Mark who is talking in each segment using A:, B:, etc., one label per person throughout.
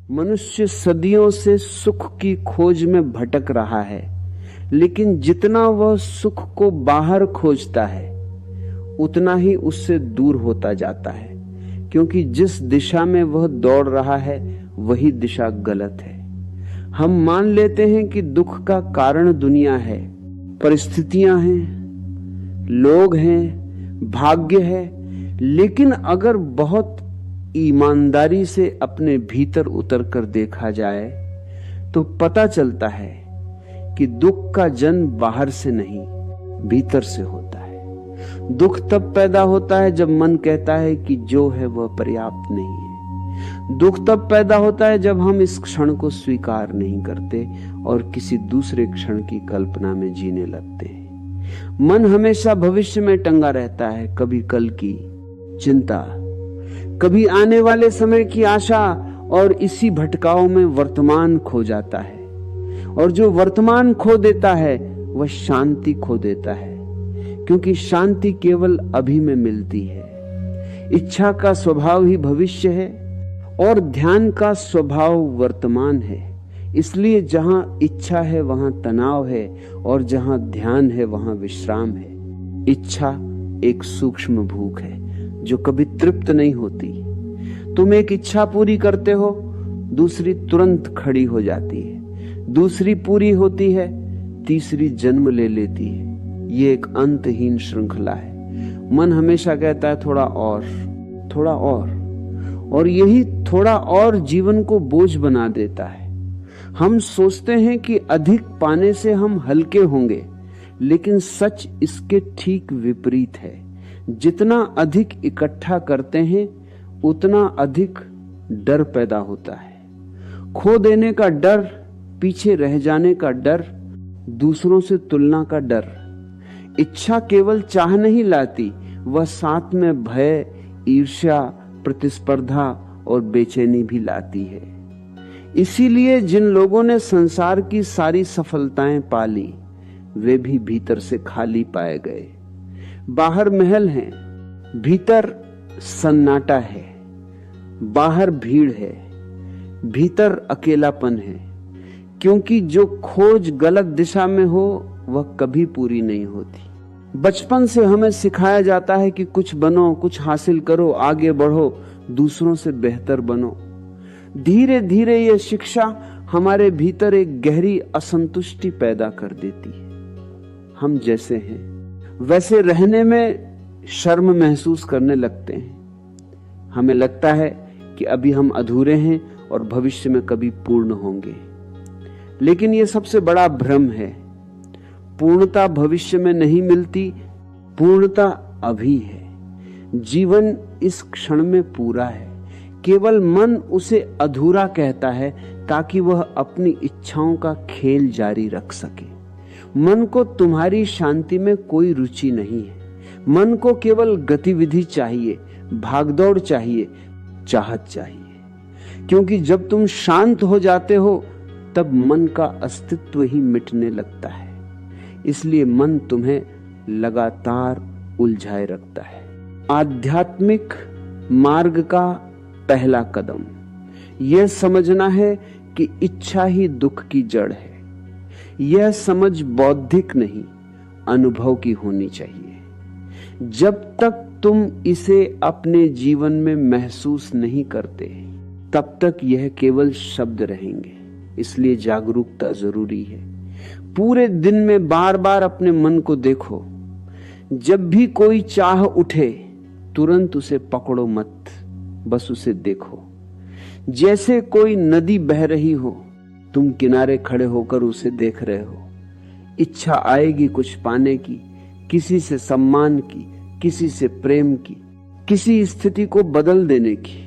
A: मनुष्य सदियों से सुख की खोज में भटक रहा है, लेकिन जितना वह सुख को बाहर खोजता है उतना ही उससे दूर होता जाता है, क्योंकि जिस दिशा में वह दौड़ रहा है वही दिशा गलत है। हम मान लेते हैं कि दुख का कारण दुनिया है, परिस्थितियां हैं, लोग हैं, भाग्य है, लेकिन अगर बहुत ईमानदारी से अपने भीतर उतर कर देखा जाए तो पता चलता है कि दुख का जन्म बाहर से नहीं, भीतर से होता है। दुख तब पैदा होता है जब मन कहता है कि जो है वह पर्याप्त नहीं है। दुख तब पैदा होता है जब हम इस क्षण को स्वीकार नहीं करते और किसी दूसरे क्षण की कल्पना में जीने लगते हैं। मन हमेशा भविष्य में टंगा रहता है, कभी कल की चिंता, कभी आने वाले समय की आशा, और इसी भटकाव में वर्तमान खो जाता है। और जो वर्तमान खो देता है वह शांति खो देता है, क्योंकि शांति केवल अभी में मिलती है। इच्छा का स्वभाव ही भविष्य है और ध्यान का स्वभाव वर्तमान है। इसलिए जहां इच्छा है वहां तनाव है, और जहां ध्यान है वहां विश्राम है। इच्छा एक सूक्ष्म भूख है जो कभी तृप्त नहीं होती। तुम एक इच्छा पूरी करते हो, दूसरी तुरंत खड़ी हो जाती है, दूसरी पूरी होती है, तीसरी जन्म ले लेती है। ये एक अंतहीन श्रृंखला है। मन हमेशा कहता है थोड़ा और, थोड़ा और यही थोड़ा और जीवन को बोझ बना देता है। हम सोचते हैं कि अधिक पाने से हम हल्के होंगे, लेकिन सच इसके ठीक विपरीत है। जितना अधिक इकट्ठा करते हैं उतना अधिक डर पैदा होता है। खो देने का डर, पीछे रह जाने का डर, दूसरों से तुलना का डर। इच्छा केवल चाह नहीं लाती, वह साथ में भय, ईर्ष्या, प्रतिस्पर्धा और बेचैनी भी लाती है। इसीलिए जिन लोगों ने संसार की सारी सफलताएं पाली वे भी भीतर से खाली पाए गए। बाहर महल है, भीतर सन्नाटा है। बाहर भीड़ है, भीतर अकेलापन है, क्योंकि जो खोज गलत दिशा में हो वह कभी पूरी नहीं होती। बचपन से हमें सिखाया जाता है कि कुछ बनो, कुछ हासिल करो, आगे बढ़ो, दूसरों से बेहतर बनो। धीरे धीरे यह शिक्षा हमारे भीतर एक गहरी असंतुष्टि पैदा कर देती है। हम जैसे हैं वैसे रहने में शर्म महसूस करने लगते हैं। हमें लगता है कि अभी हम अधूरे हैं और भविष्य में कभी पूर्ण होंगे, लेकिन यह सबसे बड़ा भ्रम है। पूर्णता भविष्य में नहीं मिलती, पूर्णता अभी है। जीवन इस क्षण में पूरा है। केवल मन उसे अधूरा कहता है ताकि वह अपनी इच्छाओं का खेल जारी रख सके। मन को तुम्हारी शांति में कोई रुचि नहीं है। मन को केवल गतिविधि चाहिए, भागदौड़ चाहिए, चाहत चाहिए। क्योंकि जब तुम शांत हो जाते हो तब मन का अस्तित्व ही मिटने लगता है। इसलिए मन तुम्हें लगातार उलझाए रखता है। आध्यात्मिक मार्ग का पहला कदम यह समझना है कि इच्छा ही दुख की जड़ है। यह समझ बौद्धिक नहीं, अनुभव की होनी चाहिए। जब तक तुम इसे अपने जीवन में महसूस नहीं करते तब तक यह केवल शब्द रहेंगे। इसलिए जागरूकता जरूरी है। पूरे दिन में बार बार अपने मन को देखो। जब भी कोई चाह उठे तुरंत उसे पकड़ो मत, बस उसे देखो। जैसे कोई नदी बह रही हो, तुम किनारे खड़े होकर उसे देख रहे हो। इच्छा आएगी कुछ पाने की, किसी से सम्मान की, किसी से प्रेम की, किसी स्थिति को बदल देने की।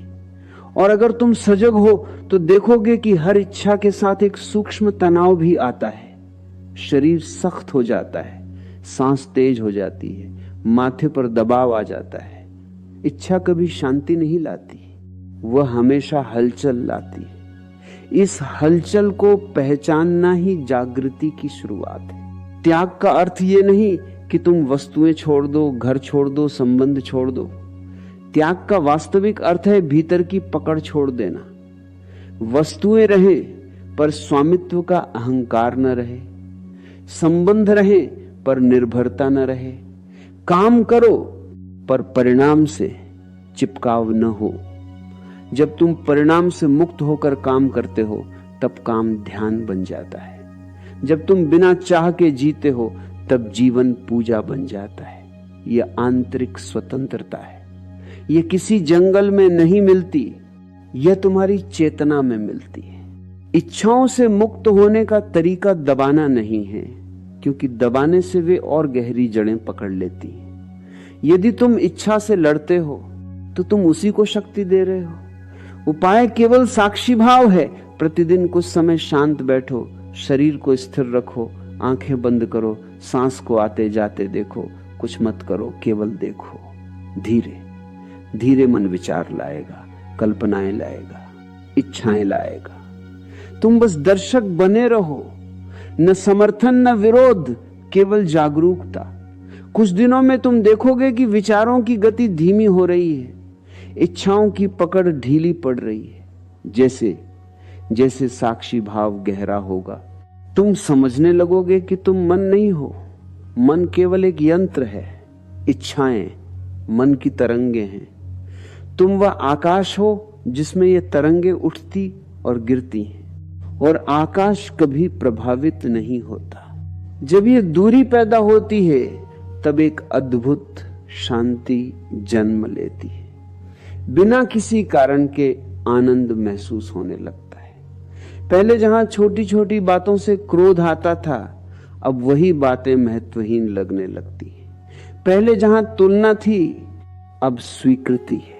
A: और अगर तुम सजग हो तो देखोगे कि हर इच्छा के साथ एक सूक्ष्म तनाव भी आता है। शरीर सख्त हो जाता है, सांस तेज हो जाती है, माथे पर दबाव आ जाता है। इच्छा कभी शांति नहीं लाती, वह हमेशा हलचल लाती है। इस हलचल को पहचानना ही जागृति की शुरुआत है। त्याग का अर्थ ये नहीं कि तुम वस्तुएं छोड़ दो, घर छोड़ दो, संबंध छोड़ दो। त्याग का वास्तविक अर्थ है भीतर की पकड़ छोड़ देना। वस्तुएं रहें पर स्वामित्व का अहंकार न रहे, संबंध रहे पर निर्भरता न रहे, काम करो पर परिणाम से चिपकाव न हो। जब तुम परिणाम से मुक्त होकर काम करते हो तब काम ध्यान बन जाता है। जब तुम बिना चाह के जीते हो तब जीवन पूजा बन जाता है। यह आंतरिक स्वतंत्रता है। यह किसी जंगल में नहीं मिलती, यह तुम्हारी चेतना में मिलती है। इच्छाओं से मुक्त होने का तरीका दबाना नहीं है, क्योंकि दबाने से वे और गहरी जड़ें पकड़ लेती हैं। यदि तुम इच्छा से लड़ते हो तो तुम उसी को शक्ति दे रहे हो। उपाय केवल साक्षी भाव है। प्रतिदिन कुछ समय शांत बैठो, शरीर को स्थिर रखो, आंखें बंद करो, सांस को आते जाते देखो, कुछ मत करो, केवल देखो। धीरे धीरे मन विचार लाएगा, कल्पनाएं लाएगा, इच्छाएं लाएगा। तुम बस दर्शक बने रहो, न समर्थन न विरोध, केवल जागरूकता। कुछ दिनों में तुम देखोगे कि विचारों की गति धीमी हो रही है, इच्छाओं की पकड़ ढीली पड़ रही है। जैसे जैसे साक्षी भाव गहरा होगा, तुम समझने लगोगे कि तुम मन नहीं हो, मन केवल एक यंत्र है। इच्छाएं मन की तरंगे हैं। तुम वह आकाश हो जिसमें ये तरंगे उठती और गिरती हैं, और आकाश कभी प्रभावित नहीं होता। जब ये दूरी पैदा होती है तब एक अद्भुत शांति जन्म लेती है। बिना किसी कारण के आनंद महसूस होने लगता है। पहले जहां छोटी छोटी बातों से क्रोध आता था, अब वही बातें महत्वहीन लगने लगती हैं। पहले जहां तुलना थी, अब स्वीकृति है।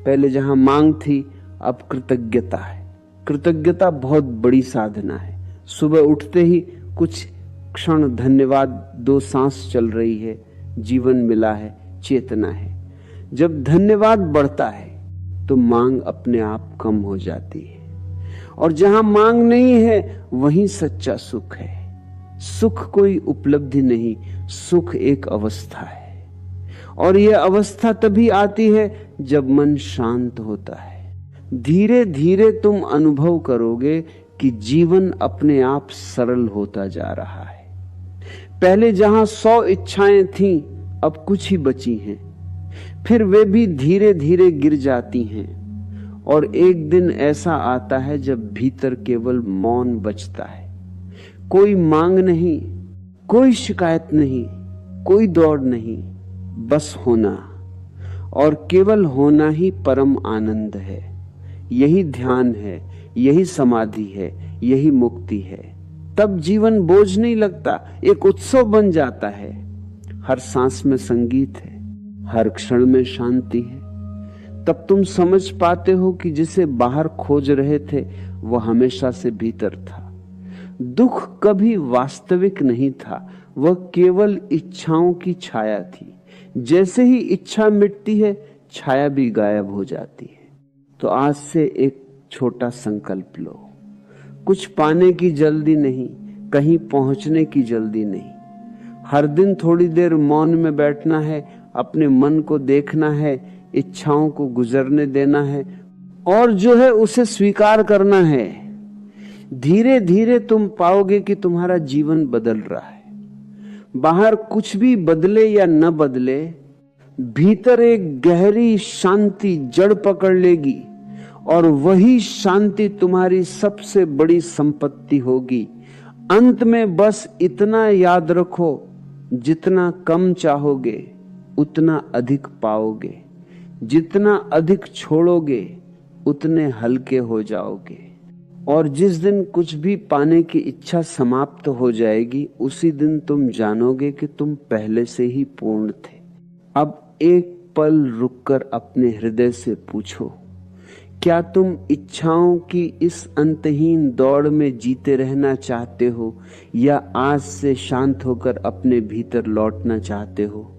A: पहले जहां मांग थी, अब कृतज्ञता है। कृतज्ञता बहुत बड़ी साधना है। सुबह उठते ही कुछ क्षण धन्यवाद, 2 सांस चल रही है, जीवन मिला है, चेतना है। जब धन्यवाद बढ़ता है तो मांग अपने आप कम हो जाती है, और जहां मांग नहीं है वहीं सच्चा सुख है। सुख कोई उपलब्धि नहीं, सुख एक अवस्था है, और यह अवस्था तभी आती है जब मन शांत होता है। धीरे धीरे तुम अनुभव करोगे कि जीवन अपने आप सरल होता जा रहा है। पहले जहां 100 इच्छाएं थीं, अब कुछ ही बची हैं। फिर वे भी धीरे धीरे गिर जाती हैं, और एक दिन ऐसा आता है जब भीतर केवल मौन बचता है। कोई मांग नहीं, कोई शिकायत नहीं, कोई दौड़ नहीं, बस होना। और केवल होना ही परम आनंद है। यही ध्यान है, यही समाधि है, यही मुक्ति है। तब जीवन बोझ नहीं लगता, एक उत्सव बन जाता है। हर सांस में संगीत है, हर क्षण में शांति है। तब तुम समझ पाते हो कि जिसे बाहर खोज रहे थे वह हमेशा से भीतर था। दुख कभी वास्तविक नहीं था, वह केवल इच्छाओं की छाया थी। जैसे ही इच्छा मिटती है, छाया भी गायब हो जाती है। तो आज से एक छोटा संकल्प लो। कुछ पाने की जल्दी नहीं, कहीं पहुंचने की जल्दी नहीं। हर दिन थोड़ी देर मौन में बैठना है, अपने मन को देखना है, इच्छाओं को गुजरने देना है, और जो है उसे स्वीकार करना है। धीरे धीरे तुम पाओगे कि तुम्हारा जीवन बदल रहा है। बाहर कुछ भी बदले या न बदले, भीतर एक गहरी शांति जड़ पकड़ लेगी, और वही शांति तुम्हारी सबसे बड़ी संपत्ति होगी। अंत में बस इतना याद रखो, जितना कम चाहोगे उतना अधिक पाओगे, जितना अधिक छोड़ोगे उतने हल्के हो जाओगे। और जिस दिन कुछ भी पाने की इच्छा समाप्त हो जाएगी, उसी दिन तुम जानोगे कि तुम पहले से ही पूर्ण थे। अब एक पल रुककर अपने हृदय से पूछो, क्या तुम इच्छाओं की इस अंतहीन दौड़ में जीते रहना चाहते हो, या आज से शांत होकर अपने भीतर लौटना चाहते हो?